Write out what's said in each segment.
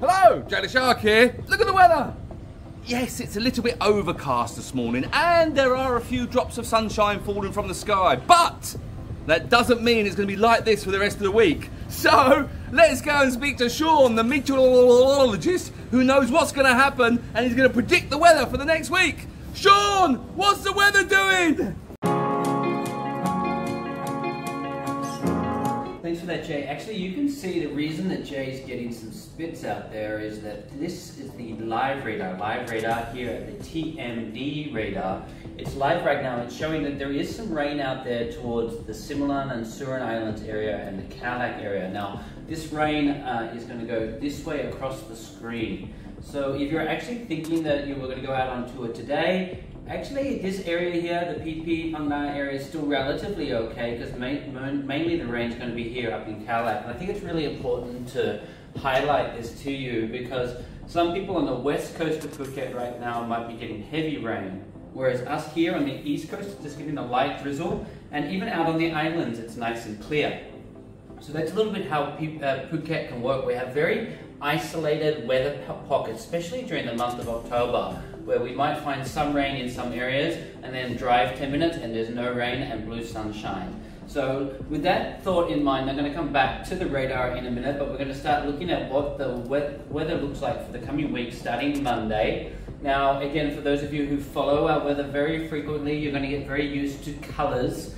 Hello, Jay the Shark here. Look at the weather. Yes, it's a little bit overcast this morning and there are a few drops of sunshine falling from the sky, but that doesn't mean it's going to be like this for the rest of the week. So let's go and speak to Shaun, the meteorologist, who knows what's going to happen and he's going to predict the weather for the next week. Shaun, what's the weather doing? Thanks for that, Jay. Actually, you can see the reason that Jay's getting some spits out there is that this is the live radar here at the TMD radar. It's live right now. It's showing that there is some rain out there towards the Similan and Surin Islands area and the Calac area. Now, this rain is going to go this way across the screen. So if you're actually thinking that you were going to go out on tour today, actually this area here, the PP Pangna area, is still relatively okay because mainly the rain's going to be here up in Calac. And I think it's really important to highlight this to you because some people on the west coast of Phuket right now might be getting heavy rain, whereas us here on the east coast is just getting a light drizzle, and even out on the islands it's nice and clear. So that's a little bit how Phuket can work. We have very isolated weather pockets, especially during the month of October, where we might find some rain in some areas and then drive 10 minutes and there's no rain and blue sunshine. So with that thought in mind, I'm going to come back to the radar in a minute, but we're going to start looking at what the weather looks like for the coming week starting Monday. Now again, for those of you who follow our weather very frequently, you're going to get very used to colours.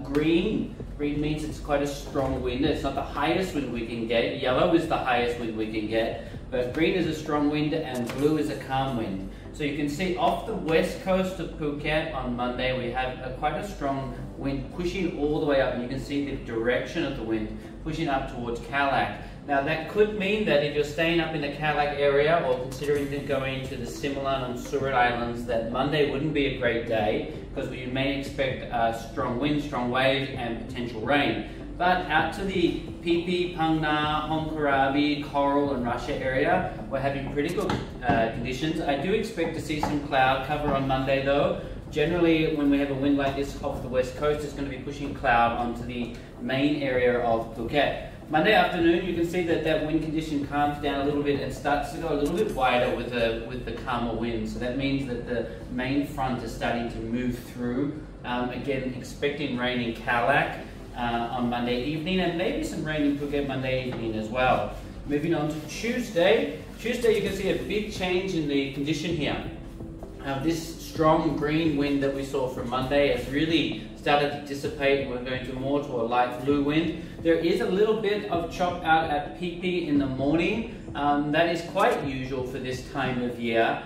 Green means it's quite a strong wind. It's not the highest wind we can get. Yellow is the highest wind we can get, but green is a strong wind and blue is a calm wind. So you can see off the west coast of Phuket on Monday we have quite a strong wind pushing all the way up, and you can see the direction of the wind pushing up towards Calac. Now that could mean that if you're staying up in the Calac area or considering going to the Similan and Surat Islands, that Monday wouldn't be a great day because you may expect strong winds, strong waves and potential rain. But out to the PP, Pangna, Hongkarabi, Coral and Russia area, we're having pretty good conditions. I do expect to see some cloud cover on Monday though. Generally, when we have a wind like this off the west coast, it's going to be pushing cloud onto the main area of Phuket. Monday afternoon, you can see that that wind condition calms down a little bit and starts to go a little bit wider with the calmer wind. So that means that the main front is starting to move through. Again, expecting rain in Calac on Monday evening and maybe some rain in Phuket Monday evening as well. Moving on to Tuesday. Tuesday, you can see a big change in the condition here. This strong green wind that we saw from Monday has really started to dissipate and we're going to more to a light blue wind. There is a little bit of chop out at PP in the morning. That is quite usual for this time of year.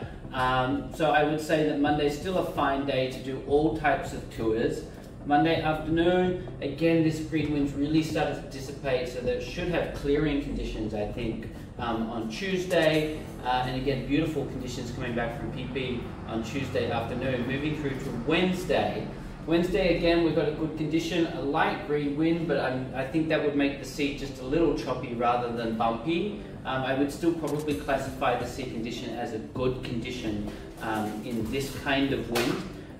So I would say that Monday is still a fine day to do all types of tours. Monday afternoon, again this green wind's really started to dissipate, so that it should have clearing conditions I think on Tuesday, and again beautiful conditions coming back from PP on Tuesday afternoon. Moving through to Wednesday. Wednesday again we've got a good condition, a light green wind, but I think that would make the sea just a little choppy rather than bumpy. I would still probably classify the sea condition as a good condition in this kind of wind.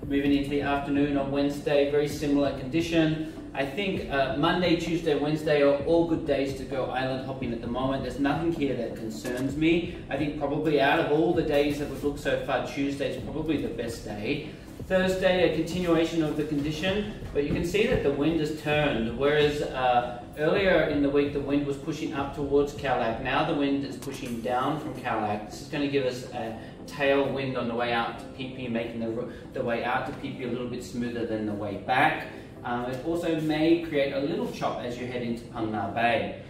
Moving into the afternoon on Wednesday, very similar condition. I think Monday, Tuesday, Wednesday are all good days to go island hopping at the moment. There's nothing here that concerns me. I think probably out of all the days that we've looked so far, Tuesday is probably the best day. Thursday, a continuation of the condition, but you can see that the wind has turned, whereas earlier in the week the wind was pushing up towards Calac. Now the wind is pushing down from Calac. This is going to give us a tailwind on the way out to PP, making the way out to PP a little bit smoother than the way back. It also may create a little chop as you head into Pangna Bay.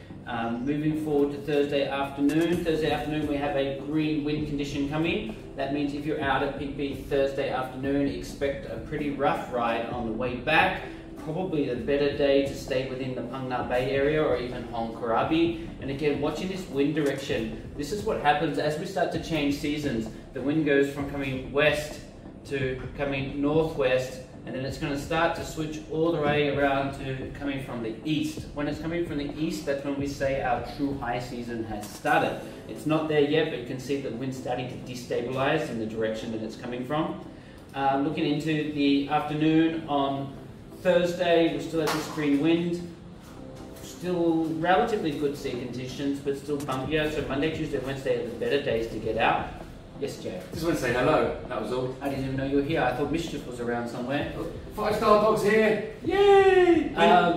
Moving forward to Thursday afternoon. Thursday afternoon we have a green wind condition coming. That means if you're out at PP Thursday afternoon, expect a pretty rough ride on the way back. Probably the better day to stay within the Pangna Bay area or even Hongkarabi. And again, watching this wind direction, this is what happens as we start to change seasons. The wind goes from coming west to coming northwest, and then it's going to start to switch all the way around to coming from the east. When it's coming from the east, that's when we say our true high season has started. It's not there yet, but you can see the wind starting to destabilize in the direction that it's coming from. Looking into the afternoon on Thursday, we still have this green wind. still relatively good sea conditions, but still bumpier. So Monday, Tuesday, Wednesday are the better days to get out. Yes, Jay? Just want to say hello, that was all. I didn't even know you were here. I thought Mischief was around somewhere. 5-star dog's here. Yay!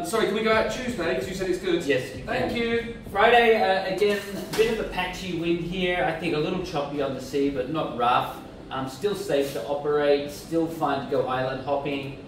Sorry, can we go out Tuesday? Because you said it's good. Yes, you can. Thank you. Friday, again, a bit of a patchy wind here. I think a little choppy on the sea, but not rough. Still safe to operate, still fine to go island hopping.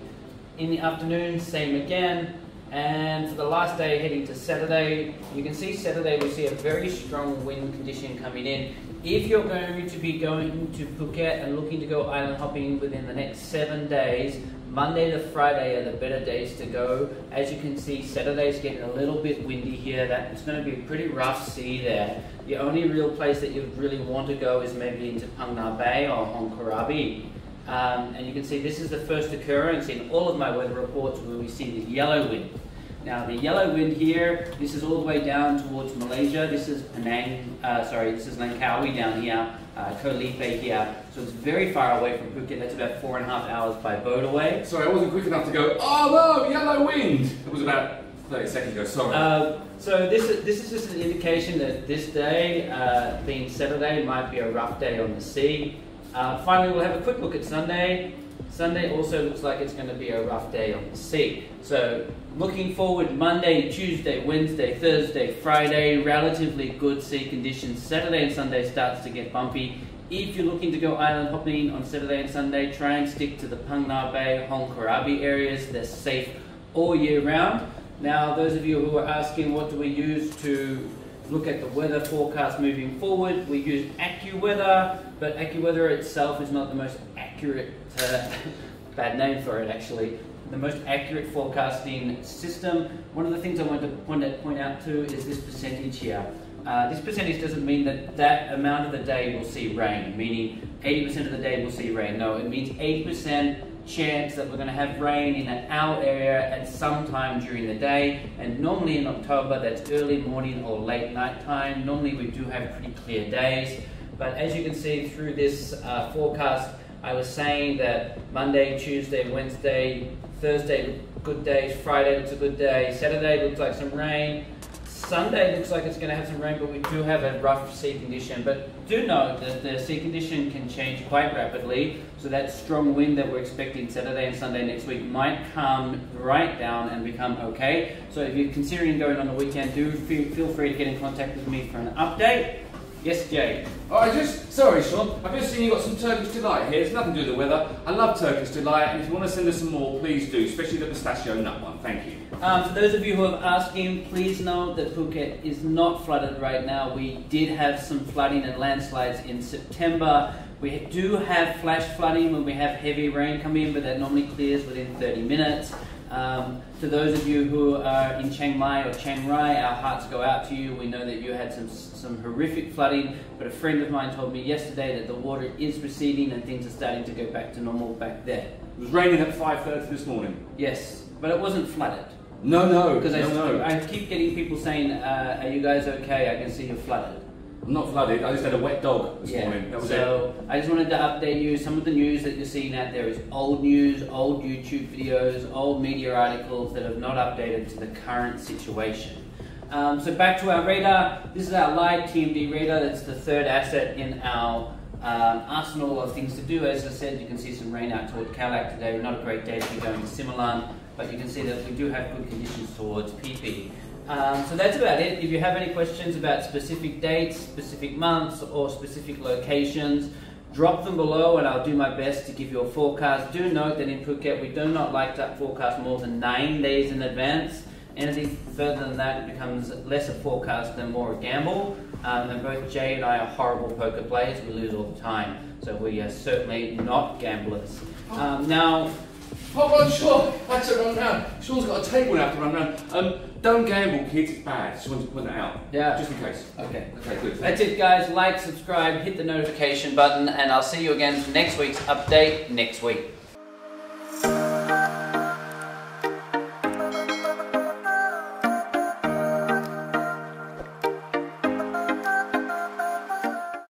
In the afternoon, same again. And for the last day, heading to Saturday, you can see Saturday we see a very strong wind condition coming in. If you're going to be going to Phuket and looking to go island hopping within the next 7 days, Monday to Friday are the better days to go. As you can see, Saturday's getting a little bit windy here. It's going to be a pretty rough sea there. The only real place that you'd really want to go is maybe into Phang Nga Bay or Hong Krabi. And you can see this is the first occurrence in all of my weather reports where we see the yellow wind. Now the yellow wind here, this is all the way down towards Malaysia. This is this is Langkawi down here, Koh Lipe here. So it's very far away from Phuket. That's about 4.5 hours by boat away. Sorry, I wasn't quick enough to go, oh no, yellow wind! It was about 30 seconds ago, sorry. So this is just an indication that this day, being Saturday, might be a rough day on the sea. Finally, we'll have a quick look at Sunday. Sunday also looks like it's going to be a rough day on the sea. So looking forward, Monday, Tuesday, Wednesday, Thursday, Friday, relatively good sea conditions. Saturday and Sunday starts to get bumpy. If you're looking to go island hopping on Saturday and Sunday, try and stick to the Phang Nga Bay, Hong Krabi areas. They're safe all year round. Now, those of you who are asking what do we use to look at the weather forecast moving forward, we use AccuWeather, but AccuWeather itself is not the most accurate, bad name for it actually, the most accurate forecasting system. One of the things I want to point out too is this percentage here. This percentage doesn't mean that that amount of the day will see rain, meaning 80% of the day will see rain. No, it means 80% chance that we're going to have rain in our area at some time during the day, and normally in October that's early morning or late night time. Normally we do have pretty clear days, but as you can see through this forecast, I was saying that Monday, Tuesday, Wednesday, Thursday good days, Friday looks a good day, Saturday looks like some rain, Sunday looks like it's going to have some rain, but we do have a rough sea condition. But do note that the sea condition can change quite rapidly, so that strong wind that we're expecting Saturday and Sunday next week might come right down and become okay. So if you're considering going on the weekend, do feel free to get in contact with me for an update. Yes, Jay? Sorry Sean, I've just seen you got some Turkish Delight here. It's nothing to do with the weather. I love Turkish Delight, and if you want to send us some more, please do, especially the pistachio nut one. Thank you. For those of you who are asking, please note that Phuket is not flooded right now. We did have some flooding and landslides in September. We do have flash flooding when we have heavy rain come in, but that normally clears within 30 minutes. To those of you who are in Chiang Mai or Chiang Rai, our hearts go out to you. We know that you had some horrific flooding, but a friend of mine told me yesterday that the water is receding and things are starting to go back to normal back there. It was raining at 5:30 this morning. Yes, but it wasn't flooded. No. Because I keep getting people saying, are you guys okay? I can see you're flooded. I'm not flooded, I just had a wet dog this morning. That was so I just wanted to update you. Some of the news that you're seeing out there is old news, old YouTube videos, old media articles that have not updated to the current situation. So back to our radar. This is our live TMD radar. That's the third asset in our arsenal of things to do. As I said, you can see some rain out towards Calac today. Not a great day to be going to Simulan, but you can see that we do have good conditions towards PP. So that's about it. If you have any questions about specific dates, specific months, or specific locations, drop them below and I'll do my best to give you a forecast. Do note that in Phuket we do not like to forecast more than 9 days in advance. Anything further than that becomes less a forecast and more a gamble. And both Jay and I are horrible poker players. We lose all the time. So we are certainly not gamblers. Now, hold on, Sean. I have to run round. Sean's got a table now to run round. Don't gamble, kids. It's bad. Just wanted to point that out. Yeah. Just in case. Okay. Okay, good. That's it, guys. Like, subscribe, hit the notification button, and I'll see you again for next week's update next week.